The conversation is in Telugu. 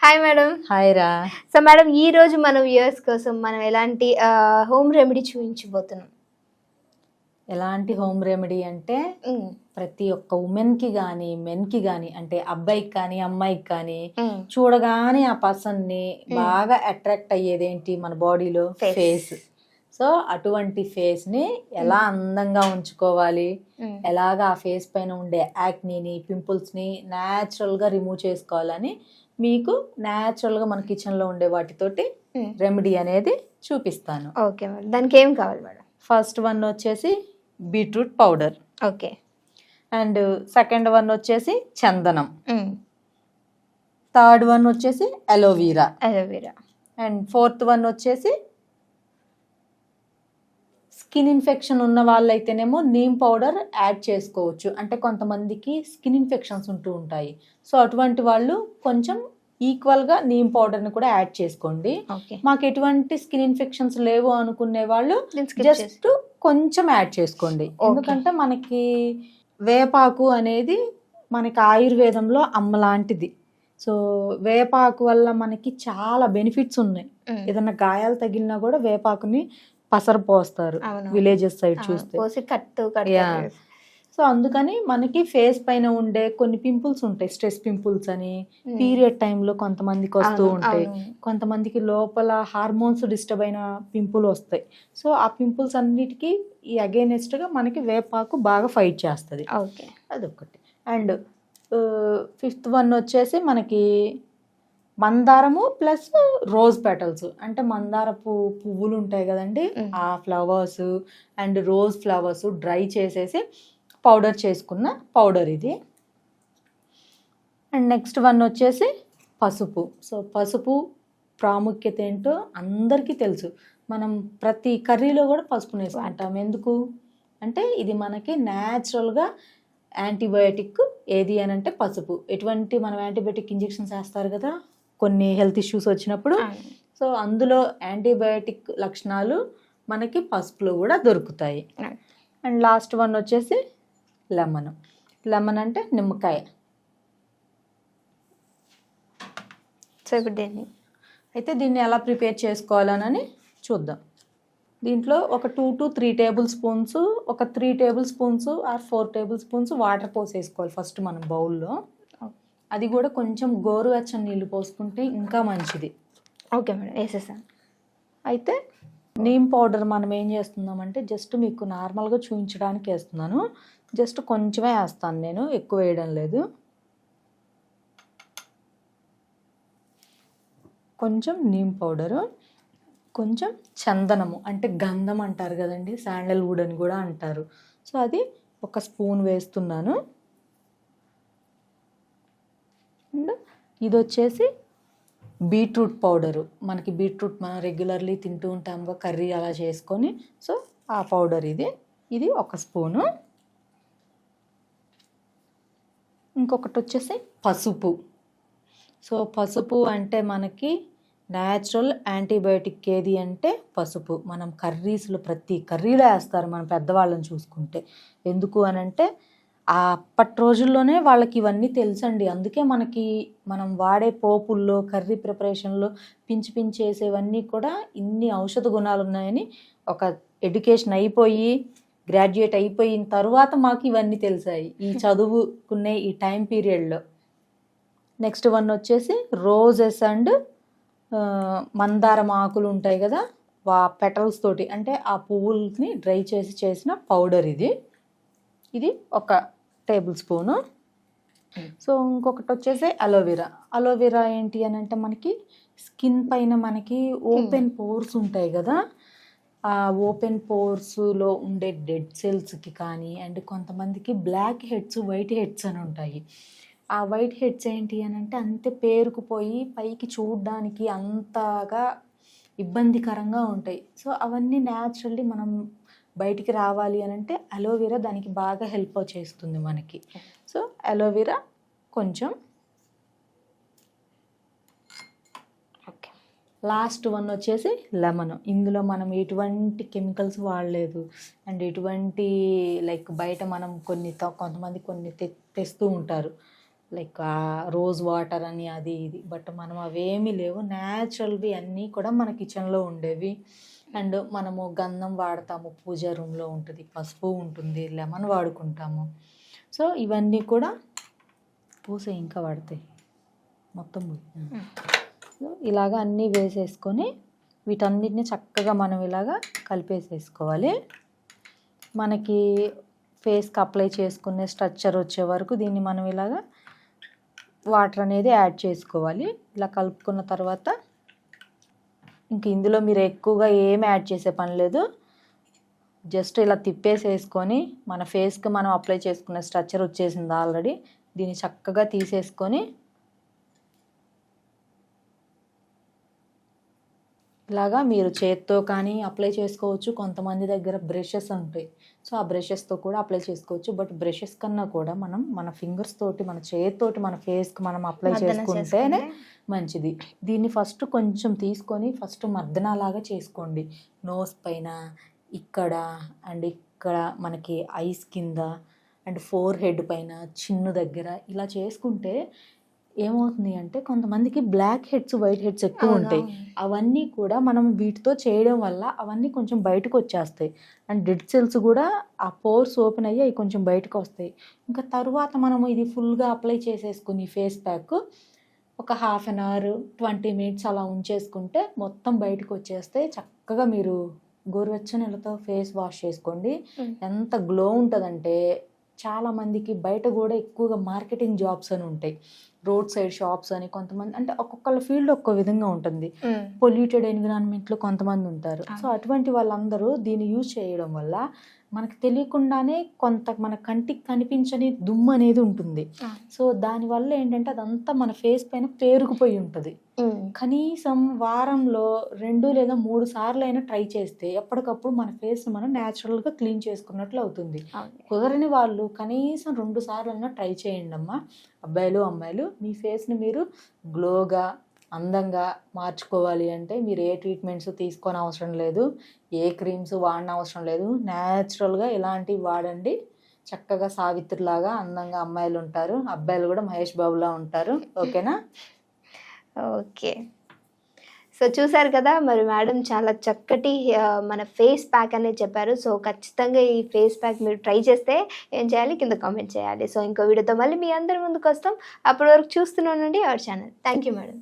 Hi madam. హాయ్ రా. సో మేడం, ఈ రోజు మన వ్యూయర్స్ కోసం మనం ఎలాంటి హోమ్ రెమెడీ చూపించబోతున్నాం? ఎలాంటి హోమ్ రెమెడీ అంటే ప్రతి ఒక్క ఉమెన్కి కానీ మెన్కి కానీ, అంటే అబ్బాయికి కానీ అమ్మాయికి కానీ చూడగానే ఆ పర్సన్ని బాగా అట్రాక్ట్ అయ్యేదేంటి మన బాడీలో ఫేస్. సో అటువంటి ఫేస్ని ఎలా అందంగా ఉంచుకోవాలి, ఎలాగ ఆ ఫేస్ పైన ఉండే యాక్నీని, పింపుల్స్ని న్యాచురల్గా రిమూవ్ చేసుకోవాలని మీకు న్యాచురల్గా మన కిచెన్లో ఉండే వాటితోటి రెమెడీ అనేది చూపిస్తాను. ఓకే మేడం, దానికి ఏం కావాలి మేడం? ఫస్ట్ వన్ వచ్చేసి beetroot powder. Okay. And second one వచ్చేసి చందనం. థర్డ్ వన్ వచ్చేసి అలోవీరా. అండ్ ఫోర్త్ వన్ వచ్చేసి స్కిన్ ఇన్ఫెక్షన్ ఉన్న వాళ్ళైతేనేమో నీమ్ పౌడర్ యాడ్ చేసుకోవచ్చు. అంటే కొంతమందికి స్కిన్ ఇన్ఫెక్షన్స్ ఉంటూ ఉంటాయి. సో అటువంటి వాళ్ళు కొంచెం ఈక్వల్గా నీమ్ పౌడర్ని కూడా యాడ్ చేసుకోండి. మాకు ఎటువంటి స్కిన్ ఇన్ఫెక్షన్స్ లేవు అనుకునే వాళ్ళు జస్ట్ కొంచెం యాడ్ చేసుకోండి. ఎందుకంటే మనకి వేపాకు అనేది మనకి ఆయుర్వేదంలో అమ్మ లాంటిది. సో వేపాకు వల్ల మనకి చాలా బెనిఫిట్స్ ఉన్నాయి. ఏదన్నా గాయాలు తగిలినా కూడా వేపాకుని పసరు పోస్తారు విలేజెస్ సైడ్ చూస్తే. సో అందుకని మనకి ఫేస్ పైన ఉండే కొన్ని పింపుల్స్ ఉంటాయి, స్ట్రెస్ పింపుల్స్ అని, పీరియడ్ టైంలో కొంతమందికి వస్తూ ఉంటాయి, కొంతమందికి లోపల హార్మోన్స్ డిస్టర్బ్ అయిన పింపుల్ వస్తాయి. సో ఆ పింపుల్స్ అన్నిటికీ ఈ అగైనెస్ట్గా మనకి వేపాకు బాగా ఫైట్ చేస్తుంది. అదొకటి. అండ్ ఫిఫ్త్ వన్ వచ్చేసి మనకి మందారము ప్లస్ రోజ్ పెటల్స్. అంటే మందారపు పువ్వులు ఉంటాయి కదండి, ఆ flowers and rose flowers dry చేసేసి పౌడర్ చేసుకున్న పౌడర్ ఇది. అండ్ నెక్స్ట్ వన్ వచ్చేసి పసుపు. సో పసుపు ప్రాముఖ్యత ఏంటో అందరికీ తెలుసు. మనం ప్రతి కర్రీలో కూడా పసుపుని వేసుకుంటాం. ఎందుకు అంటే ఇది మనకి న్యాచురల్గా యాంటీబయోటిక్. ఏది అని అంటే పసుపు. ఎటువంటి మనం యాంటీబయోటిక్ ఇంజెక్షన్స్ వేస్తారు కదా కొన్ని హెల్త్ ఇష్యూస్ వచ్చినప్పుడు. సో అందులో యాంటీబయోటిక్ లక్షణాలు మనకి పసుపులో కూడా దొరుకుతాయి. అండ్ లాస్ట్ వన్ వచ్చేసి లెమన్. లెమన్ అంటే నిమ్మకాయ. సో ఇప్పుడు అయితే దీన్ని ఎలా ప్రిపేర్ చేసుకోవాలని చూద్దాం. దీంట్లో ఒక 2 to 3 టేబుల్ స్పూన్స్, ఒక 3 tablespoons or 4 tablespoons water పోసేసుకోవాలి ఫస్ట్ మనం బౌల్లో. అది కూడా కొంచెం గోరువెచ్చని నీళ్ళు పోసుకుంటే ఇంకా మంచిది. ఓకే మేడం, వేసేసాను. అయితే నీమ్ పౌడర్ మనం ఏం చేస్తున్నామంటే జస్ట్ మీకు నార్మల్గా చూపించడానికి వేస్తున్నాను. జస్ట్ కొంచెమే వేస్తాను నేను, ఎక్కువ వేయడం లేదు. కొంచెం నీమ్ పౌడరు, కొంచెం చందనము అంటే గంధం అంటారు కదండి, శాండల్వుడ్ అని కూడా అంటారు. సో అది ఒక స్పూన్ వేస్తున్నాను. అండ్ ఇది వచ్చేసి బీట్రూట్ పౌడరు. మనకి బీట్రూట్ మనం రెగ్యులర్లీ తింటూ ఉంటాము కర్రీ అలా చేసుకొని. సో ఆ పౌడర్ ఇది ఒక స్పూను. ఇంకొకటి వచ్చేసి పసుపు. సో పసుపు అంటే మనకి న్యాచురల్ యాంటీబయోటిక్ ఏది అంటే పసుపు. మనం కర్రీస్లో ప్రతి కర్రీలో వేస్తారు మన పెద్దవాళ్ళని చూసుకుంటే. ఎందుకు అని అంటే అప్పటి రోజుల్లోనే వాళ్ళకి ఇవన్నీ తెలుసండి. అందుకే మనకి మనం వాడే పోపుల్లో కర్రీ ప్రిపరేషన్లో పించి వేసేవన్నీ కూడా ఇన్ని ఔషధ గుణాలు ఉన్నాయని ఒక ఎడ్యుకేషన్ అయిపోయి గ్రాడ్యుయేట్ అయిపోయిన తర్వాత మాకు ఇవన్నీ తెలిసాయి ఈ చదువుకునే ఈ టైం పీరియడ్లో. నెక్స్ట్ వన్ వచ్చేసి రోజెస్ అండ్ మందారం ఆకులు ఉంటాయి కదా, పెటల్స్ తోటి అంటే ఆ పువ్వుల్ని డ్రై చేసి చేసిన పౌడర్ ఇది ఒక టేబుల్ స్పూను. సో ఇంకొకటి వచ్చేసి అలోవెరా. అలోవెరా ఏంటి అని అంటే మనకి స్కిన్ పైన మనకి ఓపెన్ పోర్స్ ఉంటాయి కదా, ఆ ఓపెన్ పోర్స్లో ఉండే డెడ్ సెల్స్కి కానీ, అండ్ కొంతమందికి బ్లాక్ హెడ్స్, వైట్ హెడ్స్ అని ఉంటాయి. ఆ వైట్ హెడ్స్ ఏంటి అని అంటే అంతే పేరుకుపోయి పైకి చూడడానికి అంతగా ఇబ్బందికరంగా ఉంటాయి. సో అవన్నీ న్యాచురల్లీ మనం బయటికి రావాలి అని అంటే అలోవెరా దానికి బాగా హెల్ప్ చేస్తుంది మనకి. సో అలోవెరా కొంచెం. ఓకే. లాస్ట్ వన్ వచ్చేసి లెమన్. ఇందులో మనం ఎటువంటి కెమికల్స్ వాడలేదు. అండ్ ఎటువంటి లైక్ బయట మనం కొంతమంది కొన్ని తెస్తూ ఉంటారు లైక్ రోజ్ వాటర్ అని అది ఇది, బట్ మనం అవేమీ లేవు, న్యాచురల్వి అన్నీ కూడా మన కిచెన్లో ఉండేవి. అండ్ మనము గంధం వాడతాము, పూజ రూమ్లో ఉంటుంది, పసుపు ఉంటుంది, లెమన్ వాడుకుంటాము. సో ఇవన్నీ కూడా పూసే ఇంకా వాడతాయి మొత్తం. సో ఇలాగ అన్నీ వేసేసుకొని వీటన్నిటిని చక్కగా మనం ఇలాగా కలిపేసేసుకోవాలి. మనకి ఫేస్కి అప్లై చేసుకునే స్ట్రక్చర్ వచ్చే వరకు దీన్ని మనం ఇలాగా వాటర్ అనేది యాడ్ చేసుకోవాలి. ఇలా కలుపుకున్న తర్వాత ఇంక ఇందులో మీరు ఎక్కువగా ఏమి యాడ్ చేసే పని లేదు, జస్ట్ ఇలా తిప్పేసేసుకొని మన ఫేస్కి మనం అప్లై చేసుకునే స్ట్రక్చర్ వచ్చేసింది ఆల్రెడీ. దీన్ని చక్కగా తీసేసుకొని ఇలాగా మీరు చేత్తో కానీ అప్లై చేసుకోవచ్చు. కొంతమంది దగ్గర బ్రషెస్ ఉంటాయి, సో ఆ బ్రషెస్తో కూడా అప్లై చేసుకోవచ్చు. బట్ బ్రషెస్ కన్నా కూడా మనం మన ఫింగర్స్ తోటి, మన చేతితోటి మన ఫేస్కి మనం అప్లై చేసుకుంటేనే మంచిది. దీన్ని ఫస్ట్ కొంచెం తీసుకొని ఫస్ట్ మర్దనలాగా చేసుకోండి. నోస్ పైన, ఇక్కడ అండ్ ఇక్కడ మనకి ఐస్ కింద అండ్ ఫోర్ హెడ్ పైన, చిన్ను దగ్గర ఇలా చేసుకుంటే ఏమవుతుంది అంటే కొంతమందికి బ్లాక్ హెడ్స్, వైట్ హెడ్స్ ఎక్కువ ఉంటాయి. అవన్నీ కూడా మనం వీటితో చేయడం వల్ల అవన్నీ కొంచెం బయటకు వచ్చేస్తాయి. అండ్ డెడ్ సెల్స్ కూడా ఆ పోర్స్ ఓపెన్ అయ్యి అవి కొంచెం బయటకు వస్తాయి. ఇంకా తర్వాత మనము ఇది ఫుల్గా అప్లై చేసేసుకుని ఫేస్ ప్యాక్ ఒక 1/2 అవర్ 20 మినిట్స్ అలా ఉంచేసుకుంటే మొత్తం బయటకు వచ్చేస్తే చక్కగా మీరు గోరువెచ్చని నీళ్ళతో ఫేస్ వాష్ చేసుకోండి. ఎంత గ్లో ఉంటుందంటే చాలామందికి బయట కూడా ఎక్కువగా మార్కెటింగ్ జాబ్స్ అని ఉంటాయి, రోడ్ సైడ్ షాప్స్ అని. కొంతమంది అంటే ఒక్కొక్కళ్ళ ఫీల్డ్ ఒక్కో విధంగా ఉంటుంది. పొల్యూటెడ్ ఎన్విరాన్మెంట్లో కొంతమంది ఉంటారు. సో అటువంటి వాళ్ళందరూ దీన్ని యూజ్ చేయడం వల్ల మనకు తెలియకుండానే కొంత మన కంటికి కనిపించని దుమ్ము అనేది ఉంటుంది. సో దానివల్ల ఏంటంటే అదంతా మన ఫేస్ పైన పేరుకుపోయి ఉంటుంది. కనీసం వారంలో 2 లేదా 3 సార్లు అయినా ట్రై చేస్తే ఎప్పటికప్పుడు మన ఫేస్ మనం న్యాచురల్గా క్లీన్ చేసుకున్నట్లు అవుతుంది. కుదరని వాళ్ళు కనీసం 2 సార్లు అయినా ట్రై చేయండి అమ్మా. అబ్బాయిలు అమ్మాయిలు, మీ ఫేస్ని మీరు గ్లోగా అందంగా మార్చుకోవాలి అంటే మీరు ఏ ట్రీట్మెంట్స్ తీసుకొని అవసరం లేదు, ఏ క్రీమ్స్ వాడిన అవసరం లేదు. న్యాచురల్గా ఇలాంటివి వాడండి. చక్కగా సావిత్రిలాగా అందంగా అమ్మాయిలు ఉంటారు, అబ్బాయిలు కూడా మహేష్ బాబులా ఉంటారు. ఓకేనా? ఓకే. సో చూసారు కదా, మరి మేడం చాలా చక్కటి మన ఫేస్ ప్యాక్ అనేది చెప్పారు. సో ఖచ్చితంగా ఈ ఫేస్ ప్యాక్ మీరు ట్రై చేస్తే ఏం చేయాలి, కింద కామెంట్ చేయాలి. సో ఇంకో వీడియోతో మళ్ళీ మీ అందరి ముందుకు వస్తాం. అప్పటి వరకు చూస్తూనే ఉండండి our channel. Thank you madam.